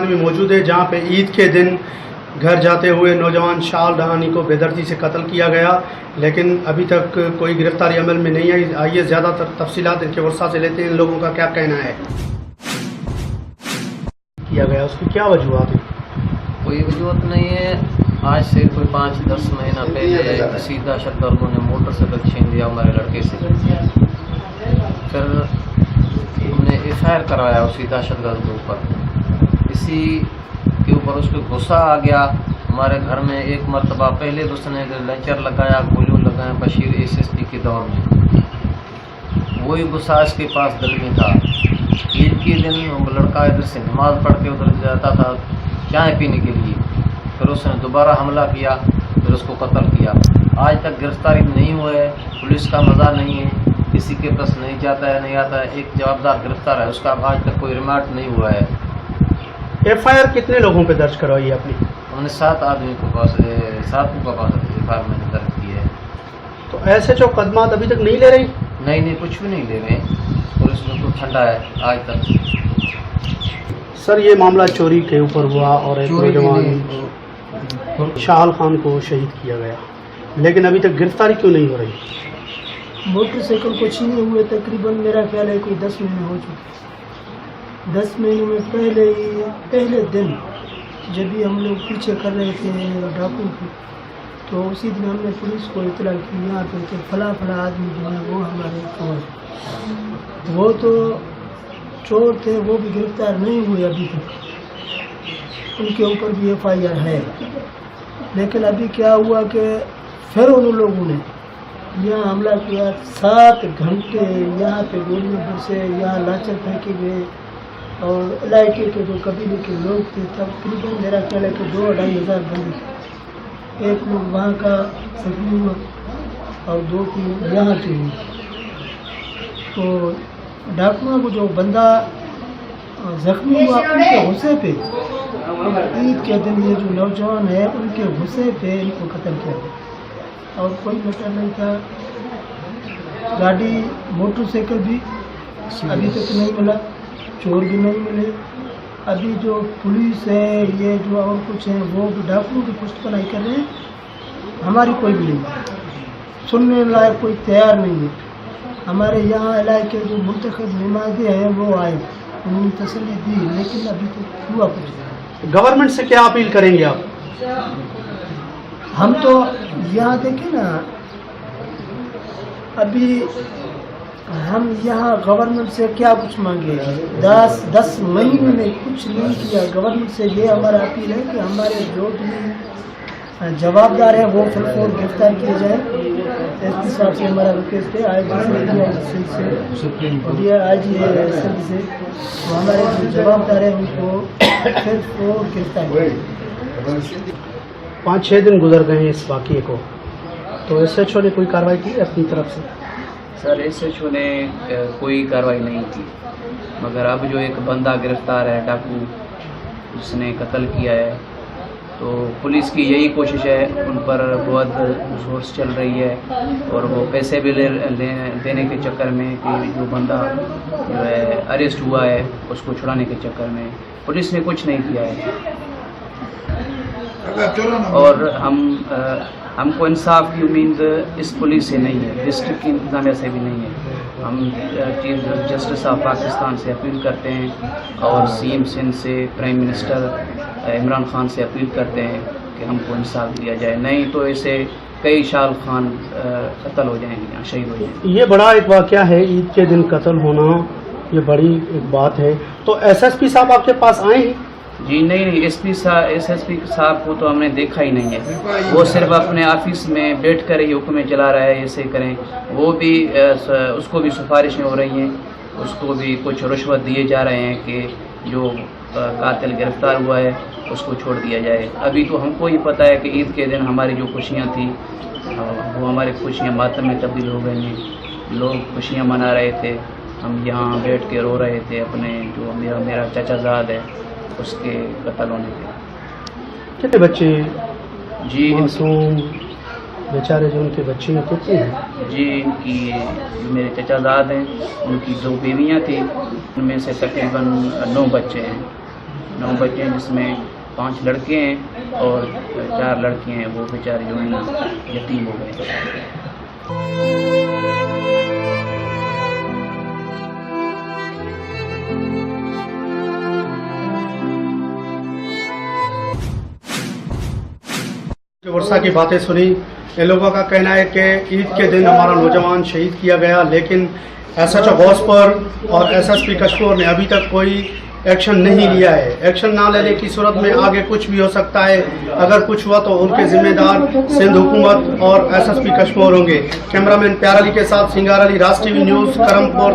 مکان میں موجود ہے جہاں پہ عید کے دن گھر جاتے ہوئے نوجوان شال ڈہانی کو بے دردی سے قتل کیا گیا، لیکن ابھی تک کوئی گرفتاری عمل میں نہیں آئی۔ آئیے زیادہ تر تفصیلات ان کے ورثہ سے لیتے ہیں، ان لوگوں کا کیا کہنا ہے۔ کیا گیا اس کی کیا وجوہات ہیں؟ کوئی وجوہات نہیں ہے۔ آج سے کوئی 5-10 مہینہ پہلے کسی دہشت گردوں نے موٹر سائیکل چھین لیا ہمارے لڑکے سے، پھر ہم نے ایف آئی آر کروایا اسی دہشت گرد کے اوپر۔ اسی کے اوپر اس کو غصہ آ گیا ہمارے گھر میں۔ ایک مرتبہ پہلے تو اس نے لنچر لگایا، گولیوں لگایا بشیر SSD کے دور میں، وہی غصہ اس کے پاس دل میں تھا۔ عید کے دن وہ لڑکا ادھر سے نماز پڑھ کے ادھر جاتا تھا چائے پینے کے لیے، پھر اس نے دوبارہ حملہ کیا، پھر اس کو قتل کیا۔ آج تک گرفتاری نہیں ہوئے، پولیس کا مزہ نہیں ہے، کسی کے پاس نہیں جاتا ہے نہیں آتا ہے۔ ایک جوابدار گرفتار ہے، اس کا آج تک کوئی ریمانڈ نہیں ہوا ہے۔ ایف آئی آر کتنے لوگوں پہ درج کروائی ہے اپنی؟ ہم نے 7 آدمی کو پاس 7 کو پاس ایف آئی آر میں درج کی ہے۔ تو ایسے جو قدمات ابھی تک نہیں لے رہی؟ نہیں پکچھ بھی نہیں لے رہے، پولیس بالکل ٹھنڈا ہے آج تک۔ سر یہ معاملہ چوری کے اوپر ہوا اور ایک نوجوان شاہل خان کو شہید کیا گیا، لیکن ابھی تک گرفتاری کیوں نہیں ہو رہی؟ موٹر سائیکل کو چھینے ہوئے تقریباً میرا خیال ہے کوئی 10 مہینے ہو چکے۔ 10 مہینے میں پہلے دن جب بھی ہم لوگ پیچھے کر رہے تھے ڈاکو کی، تو اسی دن ہم نے پولیس کو اطلاع کی یہاں پہ کہ فلاں آدمی جو ہے وہ ہمارے چور، وہ تو چور تھے، وہ بھی گرفتار نہیں ہوئے ابھی تک، ان کے اوپر بھی ایف آئی آر ہے۔ لیکن ابھی کیا ہوا کہ پھر ان لوگوں نے یہاں حملہ کیا، 7 گھنٹے یہاں پہ گولیاں برسے، یہاں لاچر پھینکے گئے، اور علاقے کے جو قبیلے کے لوگ تھے تقریباً میرا خیال ہے کہ 2-2.5 ہزار بندے، ایک لوگ وہاں کا زخمی ہوا اور 2-3 یہاں کے ہوئے۔ تو ڈاکوؤں کو جو بندہ زخمی ہوا ان کے غصے پہ عید کے دن یہ جو نوجوان ہے ان کے غصے پہ ان کو قتل کیا گیا، اور کوئی میٹر نہیں تھا۔ گاڑی موٹر سائیکل بھی ابھی تک نہیں ملا، چور بھی نہیں ملے۔ ابھی جو پولیس ہے یہ جو اور کچھ ہیں وہ بھی ڈاکوؤں کی پشت پناہی کر رہے ہیں، ہماری کوئی بھی نہیں سننے لائق کوئی تیار نہیں ہے۔ ہمارے یہاں علاقے جو منتخب نمائندے ہیں وہ آئے، انہوں نے تسلی دی، لیکن ابھی تک ہوا کچھ نہیں۔ گورنمنٹ سے کیا اپیل کریں گے آپ؟ ہم تو یہاں دیکھیں نا، ابھی ہم یہاں گورنمنٹ سے کیا کچھ مانگے، 10 مہینے میں کچھ نہیں کیا۔ گورنمنٹ سے یہ ہمارا اپیل ہے کہ ہمارے جو بھی جوابدار ہیں وہ فوراً گرفتار کیے جائیں۔ ایس پی صاحب سے ہمارا ریکویسٹ ہے، آئی جی سندھ سے، تو ہمارے جو جوابدار ہیں ان کو پھر گرفتار کیا۔ 5-6 دن گزر گئے ہیں اس واقعے کو، تو ایس ایچ او نے کوئی کارروائی کی اپنی طرف سے؟ سر SHO نے کوئی کارروائی نہیں کی، مگر اب جو ایک بندہ گرفتار ہے ڈاکو جس نے قتل کیا ہے، تو پولیس کی یہی کوشش ہے، ان پر بہت سورس چل رہی ہے، اور وہ پیسے بھی دینے کے چکر میں کہ جو بندہ جو ہے اریسٹ ہوا ہے اس کو چھڑانے کے چکر میں پولیس نے کچھ نہیں کیا ہے۔ اور ہم کو انصاف کی امید اس پولیس سے نہیں ہے، ڈسٹرکٹ کی انتظامیہ سے بھی نہیں ہے۔ ہم چیف جسٹس آف پاکستان سے اپیل کرتے ہیں، اور CM سندھ سے، پرائم منسٹر عمران خان سے اپیل کرتے ہیں کہ ہم کو انصاف دیا جائے، نہیں تو ایسے کئی شال خان قتل ہو جائیں گے، شہید ہو جائیں گے۔ یہ بڑا ایک واقعہ ہے، عید کے دن قتل ہونا یہ بڑی ایک بات ہے۔ تو SSP صاحب آپ کے پاس آئے ہیں؟ جی نہیں، SSP صاحب کو تو ہم نے دیکھا ہی نہیں ہے، وہ صرف اپنے آفس میں بیٹھ کر ہی حکمیں چلا رہا ہے، ایسے کریں۔ وہ بھی اس کو بھی سفارشیں ہو رہی ہیں، اس کو بھی کچھ رشوت دیے جا رہے ہیں کہ جو قاتل گرفتار ہوا ہے اس کو چھوڑ دیا جائے۔ ابھی تو ہم کو ہی پتہ ہے کہ عید کے دن ہماری جو خوشیاں تھیں وہ ہماری خوشیاں ماتم میں تبدیل ہو گئی ہیں، لوگ خوشیاں منا رہے تھے، ہم یہاں بیٹھ کے رو رہے تھے اپنے جو میرا چچا زاد ہے اس کے قتل ہونے کے۔ کتنے بچے جی معصوم بیچارے جو ان کے بچے ہیں کتنے ہیں؟ جی ان کی جو میرے چچا زاد ہیں ان کی 2 بیویاں تھیں، ان میں سے تقریباً 9 بچے ہیں۔ 9 بچے ہیں جس میں 5 لڑکے ہیں اور 4 لڑکیاں ہیں. وہ بیچارے جو ہیں یتیم ہو گئے. ورثہ کی باتیں سنی. ان لوگوں کا کہنا ہے کہ عید کے دن ہمارا نوجوان شہید کیا گیا، لیکن ایس ایچ او غوث پر اور ایس ایس پی کشمور نے ابھی تک کوئی ایکشن نہیں لیا ہے. ایکشن نہ لینے کی صورت میں آگے کچھ بھی ہو سکتا ہے. اگر کچھ ہوا تو ان کے ذمہ دار سندھ حکومت اور ایس ایس پی کشمور ہوں گے. کیمرہ مین پیار علی کے ساتھ سنگار علی، راج ٹی وی نیوز، کرم پور.